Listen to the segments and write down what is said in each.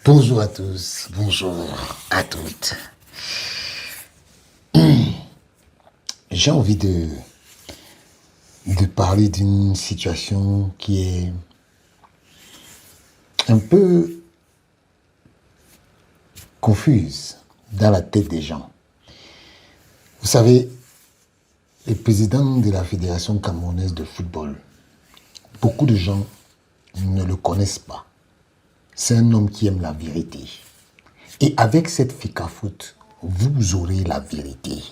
Bonjour à tous, bonjour à toutes. J'ai envie de parler d'une situation qui est un peu confuse dans la tête des gens. Vous savez, le président de la Fédération camerounaise de football, beaucoup de gens ne le connaissent pas. C'est un homme qui aime la vérité. Et avec cette FICAFOOT, vous aurez la vérité.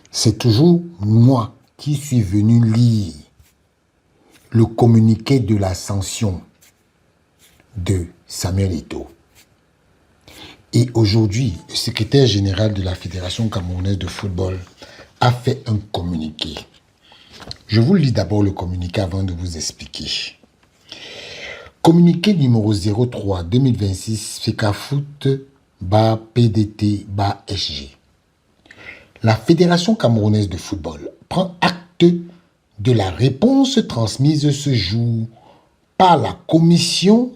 C'est toujours moi qui suis venu lire le communiqué de la sanction de Samuel Eto'o. Et aujourd'hui, le secrétaire général de la Fédération camerounaise de football a fait un communiqué. Je vous lis d'abord le communiqué avant de vous expliquer. Communiqué numéro 03-2026 FECAFOOT/PDT/SG. La Fédération camerounaise de football prend acte de la réponse transmise ce jour par la commission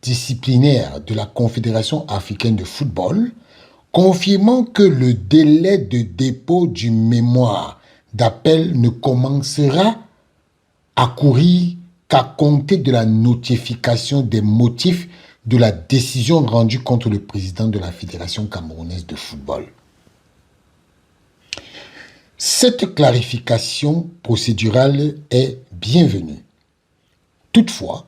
disciplinaire de la Confédération africaine de football, confirmant que le délai de dépôt du mémoire d'appel ne commencera à courir qu'à compter de la notification des motifs de la décision rendue contre le président de la Fédération camerounaise de football. Cette clarification procédurale est bienvenue. Toutefois,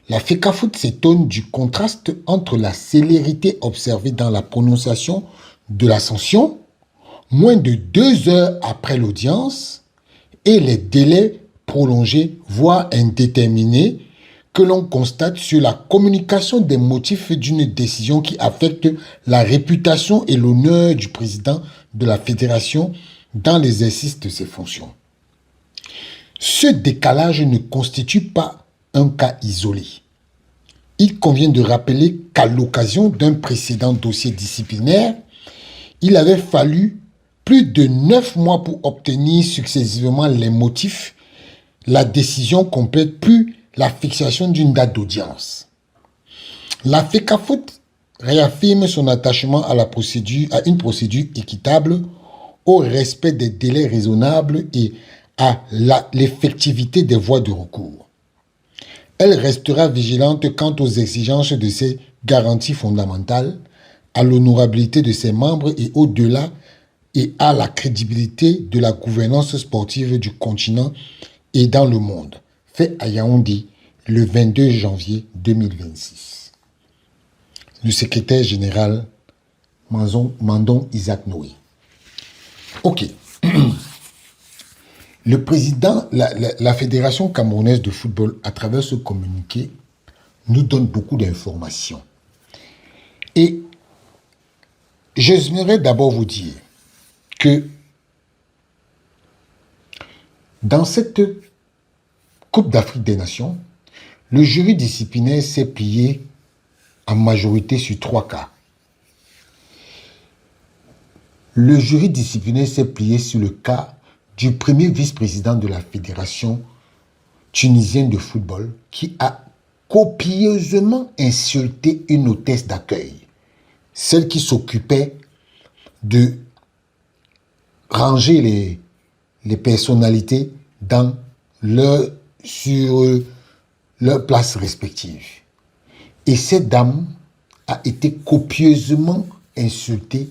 la FECAFOOT s'étonne du contraste entre la célérité observée dans la prononciation de la sanction, moins de 2 heures après l'audience, et les délais prolongés, voire indéterminés, que l'on constate sur la communication des motifs d'une décision qui affecte la réputation et l'honneur du président de la fédération dans l'exercice de ses fonctions. Ce décalage ne constitue pas un cas isolé. Il convient de rappeler qu'à l'occasion d'un précédent dossier disciplinaire, il avait fallu plus de 9 mois pour obtenir successivement les motifs, la décision complète, puis la fixation d'une date d'audience. La FECAFOOT réaffirme son attachement à une procédure équitable, au respect des délais raisonnables et à l'effectivité des voies de recours. Elle restera vigilante quant aux exigences de ses garanties fondamentales, à l'honorabilité de ses membres et au-delà, et à la crédibilité de la gouvernance sportive du continent et dans le monde. Fait à Yaoundé le 22 janvier 2026. Le secrétaire général Mandon Isaac Noé. Ok. Le président, la Fédération camerounaise de football, à travers ce communiqué, nous donne beaucoup d'informations. Et j'aimerais d'abord vous dire que dans cette Coupe d'Afrique des Nations, le jury disciplinaire s'est plié en majorité sur 3 cas. Le jury disciplinaire s'est plié sur le cas du premier vice-président de la Fédération tunisienne de football qui a copieusement insulté une hôtesse d'accueil, celle qui s'occupait de ranger les personnalités sur leurs places respectives. Et cette dame a été copieusement insultée,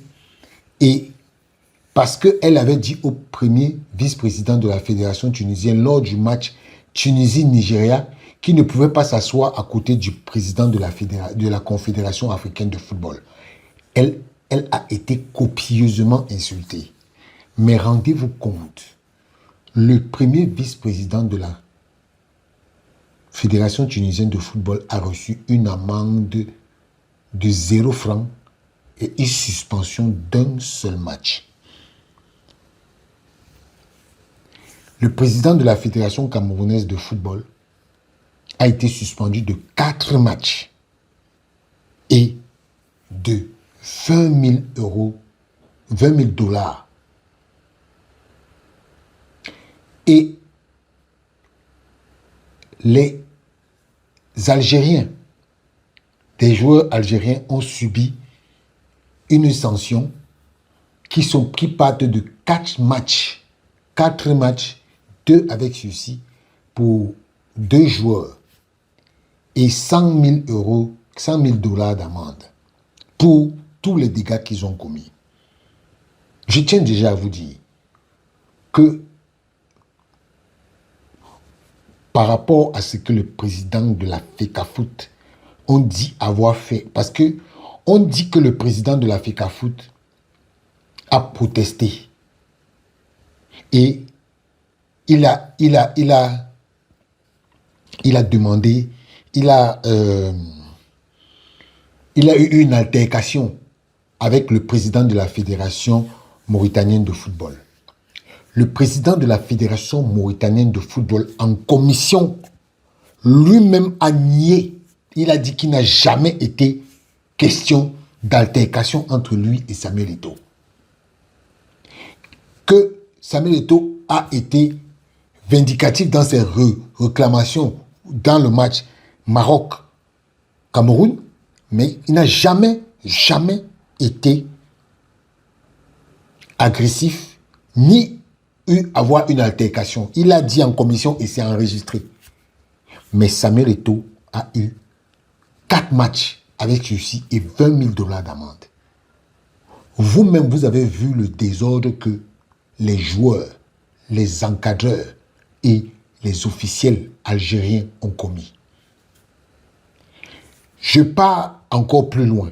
et parce qu'elle avait dit au premier vice-président de la fédération tunisienne lors du match Tunisie-Nigeria qu'il ne pouvait pas s'asseoir à côté du président de la Confédération africaine de football. Elle a été copieusement insultée. Mais rendez-vous compte, le premier vice-président de la Fédération tunisienne de football a reçu une amende de 0 francs et une suspension d'un seul match. Le président de la Fédération camerounaise de football a été suspendu de 4 matchs et de 20 000 euros, 20 000 dollars. Et les Algériens, des joueurs algériens ont subi une sanction qui partent de 4 matchs. 4 matchs, 2 avec sursis pour 2 joueurs et 100 000 euros, 100 000 dollars d'amende pour tous les dégâts qu'ils ont commis. Je tiens déjà à vous dire que par rapport à ce que le président de la FECAFOOT on dit avoir fait, parce que on dit que le président de la FECAFOOT a protesté et il a demandé, il a eu une altercation avec le président de la Fédération mauritanienne de football. Le président de la Fédération mauritanienne de football, en commission, lui-même a nié. Il a dit qu'il n'a jamais été question d'altercation entre lui et Samuel Eto'o. Que Samuel Eto'o a été vindicatif dans ses réclamations dans le match Maroc-Cameroun, mais il n'a jamais été agressif, ni avoir une altercation. Il a dit en commission et c'est enregistré. Mais Samuel Eto'o a eu 4 matchs avec sursis et 20 000 dollars d'amende. Vous-même, vous avez vu le désordre que les joueurs, les encadreurs et les officiels algériens ont commis. Je pars encore plus loin.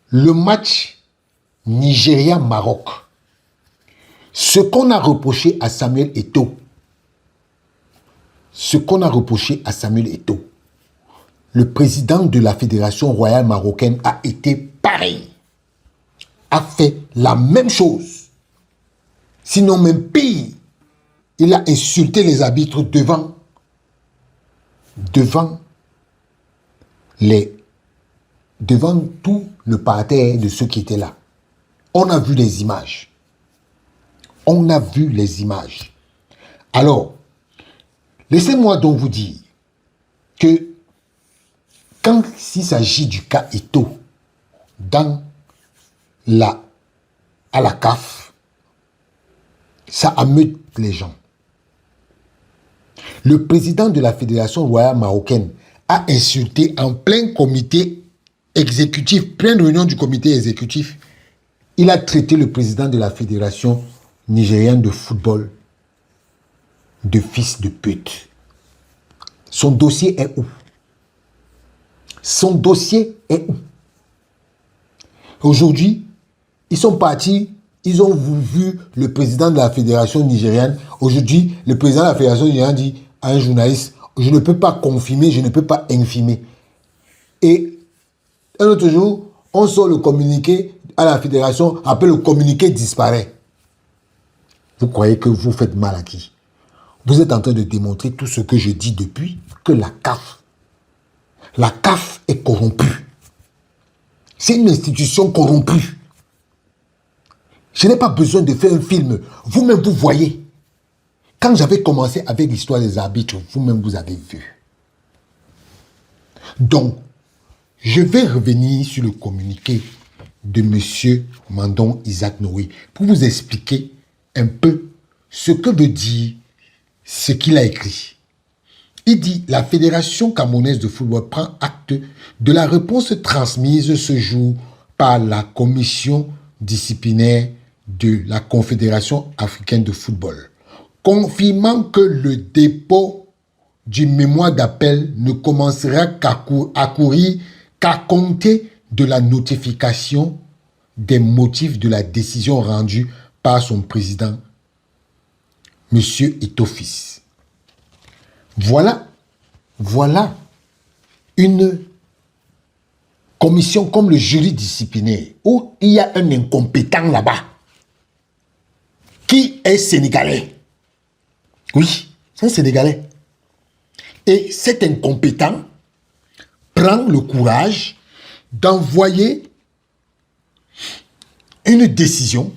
Le match Nigeria-Maroc, ce qu'on a reproché à Samuel Eto'o, le président de la Fédération royale marocaine a été pareil, a fait la même chose, sinon même pire. Il a insulté les arbitres devant tout le parterre de ceux qui étaient là. On a vu les images. Alors, laissez-moi donc vous dire que quand il s'agit du cas Eto'o à la CAF, ça ameute les gens. Le président de la Fédération royale marocaine a insulté en plein comité exécutif, pleine réunion du comité exécutif. Il a traité le président de la Fédération nigérienne de football de fils de pute. Son dossier est où? Aujourd'hui, ils sont partis, ils ont vu le président de la fédération nigérienne. Aujourd'hui, le président de la fédération nigérienne dit à un journaliste, je ne peux pas confirmer, je ne peux pas infirmer. Et un autre jour, on sort le communiqué à la fédération, après le communiqué disparaît. Vous croyez que vous faites mal à qui? Vous êtes en train de démontrer tout ce que je dis depuis, que la CAF est corrompue. C'est une institution corrompue. Je n'ai pas besoin de faire un film. Vous-même, vous voyez. Quand j'avais commencé avec l'histoire des arbitres, vous-même, vous avez vu. Donc, je vais revenir sur le communiqué de M. Mandon Isaac Noé pour vous expliquer un peu ce que veut dire ce qu'il a écrit. Il dit, la Fédération camerounaise de football prend acte de la réponse transmise ce jour par la commission disciplinaire de la Confédération africaine de football, confirmant que le dépôt du mémoire d'appel ne commencera à courir qu'à compter de la notification des motifs de la décision rendue par son président, M. Eto'o fils. Voilà une commission comme le jury disciplinaire où il y a un incompétent là-bas qui est sénégalais. Oui, c'est un Sénégalais. Et cet incompétent prend le courage d'envoyer une décision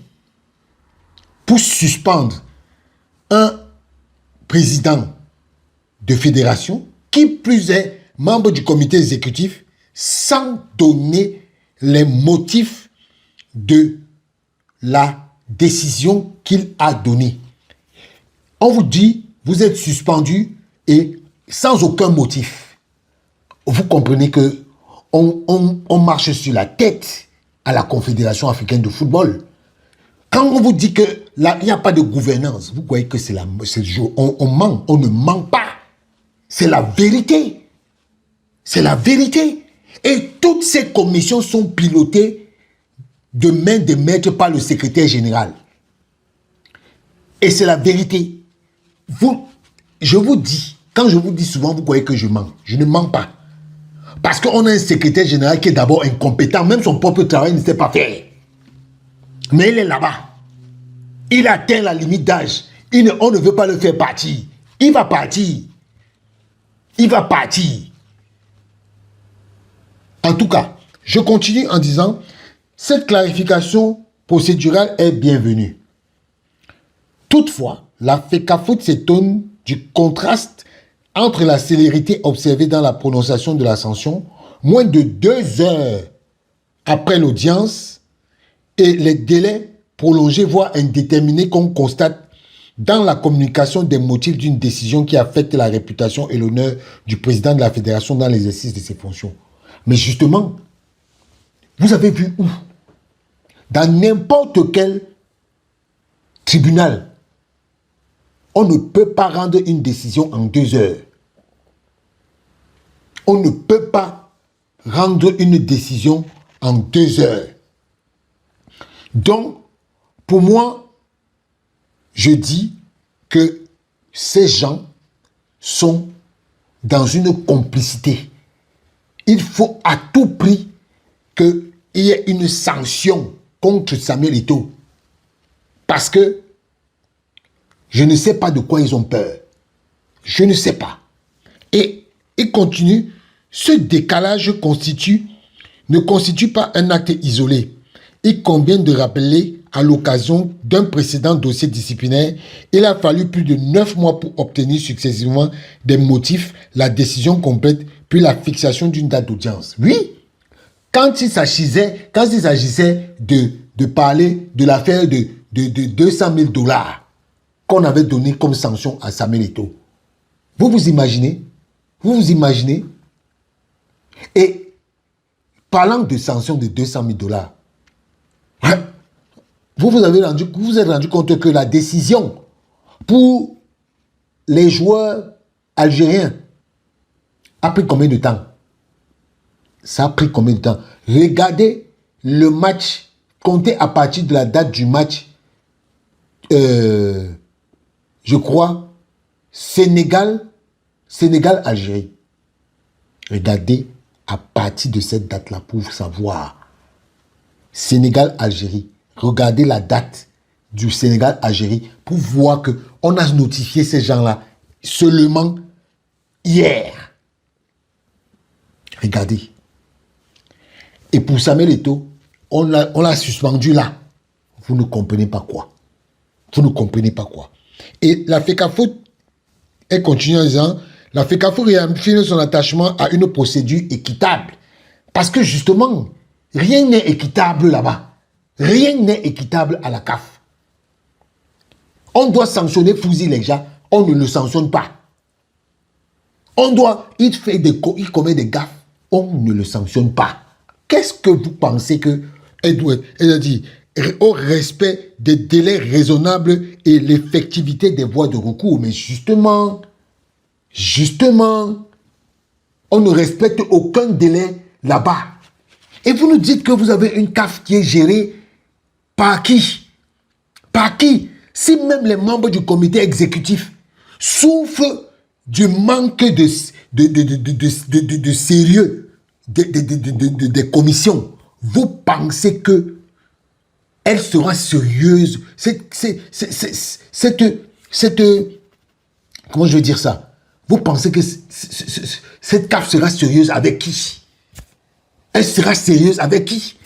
pour suspendre un président de fédération, qui plus est membre du comité exécutif sans donner les motifs de la décision qu'il a donnée. On vous dit, vous êtes suspendu et sans aucun motif. Vous comprenez que on marche sur la tête à la Confédération africaine de football. Quand on vous dit qu'il n'y a pas de gouvernance, vous voyez que c'est le jour. On ment, on ne ment pas. C'est la vérité. C'est la vérité. Et toutes ces commissions sont pilotées de main de maître par le secrétaire général. Et c'est la vérité. Je vous dis, quand je vous dis souvent, vous croyez que je mens. Je ne mens pas. Parce qu'on a un secrétaire général qui est d'abord incompétent. Même son propre travail ne sait pas faire. Mais il est là-bas. Il atteint la limite d'âge. On ne veut pas le faire partir. Il va partir. Il va partir. En tout cas, je continue en disant, cette clarification procédurale est bienvenue. Toutefois, la FECAFOOT s'étonne du contraste entre la célérité observée dans la prononciation de la sanction, moins de 2 heures après l'audience, et les délais prolongés, voire indéterminés, qu'on constate dans la communication des motifs d'une décision qui affecte la réputation et l'honneur du président de la fédération dans l'exercice de ses fonctions. Mais justement, vous avez vu où? Dans n'importe quel tribunal, on ne peut pas rendre une décision en 2 heures. On ne peut pas rendre une décision en 2 heures. Donc, pour moi, je dis que ces gens sont dans une complicité. Il faut à tout prix qu'il y ait une sanction contre Samuel Eto'o. Parce que je ne sais pas de quoi ils ont peur. Je ne sais pas. Et il continue, ce décalage ne constitue pas un acte isolé. Il convient de rappeler, à l'occasion d'un précédent dossier disciplinaire, il a fallu plus de 9 mois pour obtenir successivement des motifs, la décision complète, puis la fixation d'une date d'audience. Oui, quand il s'agissait de parler de l'affaire de 200 000 $ qu'on avait donné comme sanction à Samuel Eto'o. Vous vous imaginez? Vous vous imaginez? Et parlant de sanctions de 200 000 $, vous vous êtes rendu compte que la décision pour les joueurs algériens a pris combien de temps? Ça a pris combien de temps? Regardez le match, comptez à partir de la date du match, je crois, Sénégal-Algérie. Regardez à partir de cette date-là pour savoir. Sénégal-Algérie. Regardez la date du Sénégal-Algérie pour voir qu'on a notifié ces gens-là seulement hier. Regardez. Et pour Samuel Eto'o, on l'a suspendu là. Vous ne comprenez pas quoi. Vous ne comprenez pas quoi. Et la FECAFOOT, elle continue en disant, la FECAFOOT réaffirme son attachement à une procédure équitable. Parce que justement, rien n'est équitable là-bas. Rien n'est équitable à la CAF. On doit sanctionner Fouzi les gens, on ne le sanctionne pas. Il commet des gaffes, on ne le sanctionne pas. Qu'est-ce que vous pensez que elle a dit au respect des délais raisonnables et l'effectivité des voies de recours. Mais justement, on ne respecte aucun délai là-bas. Et vous nous dites que vous avez une CAF qui est gérée par qui? Par qui? Si même les membres du comité exécutif souffrent du manque de sérieux des commissions, vous pensez que elle sera sérieuse? Comment je veux dire ça? Vous pensez que cette CAF sera sérieuse avec qui? Elle sera sérieuse avec qui?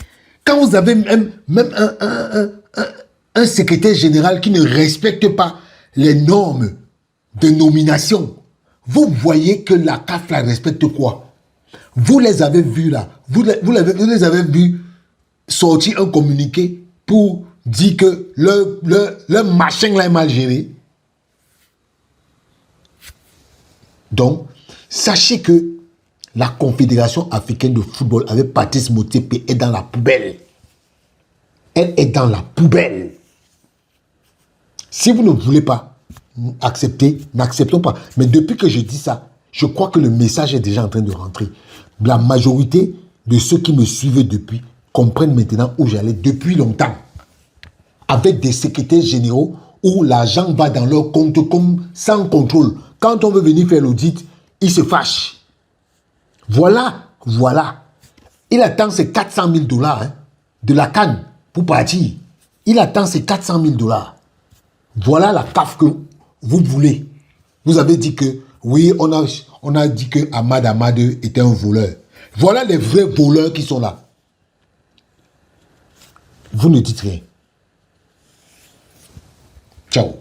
Quand vous avez même un secrétaire général qui ne respecte pas les normes de nomination, vous voyez que la CAF la respecte quoi? Vous les avez vus là, vous les avez vus sortir un communiqué pour dire que le machin là est mal géré. Donc, sachez que la Confédération africaine de football avec Patrice Motsepe est dans la poubelle. Elle est dans la poubelle. Si vous ne voulez pas accepter, n'acceptons pas. Mais depuis que je dis ça, je crois que le message est déjà en train de rentrer. La majorité de ceux qui me suivaient depuis comprennent maintenant où j'allais depuis longtemps. Avec des secrétaires généraux où l'argent va dans leur compte comme sans contrôle. Quand on veut venir faire l'audit, ils se fâchent. Voilà. Il attend ses 400 000 $ hein, de la CAN pour partir. Il attend ses 400 000 $. Voilà la CAF que vous voulez. Vous avez dit que, oui, on a dit que Ahmad était un voleur. Voilà les vrais voleurs qui sont là. Vous ne dites rien. Ciao.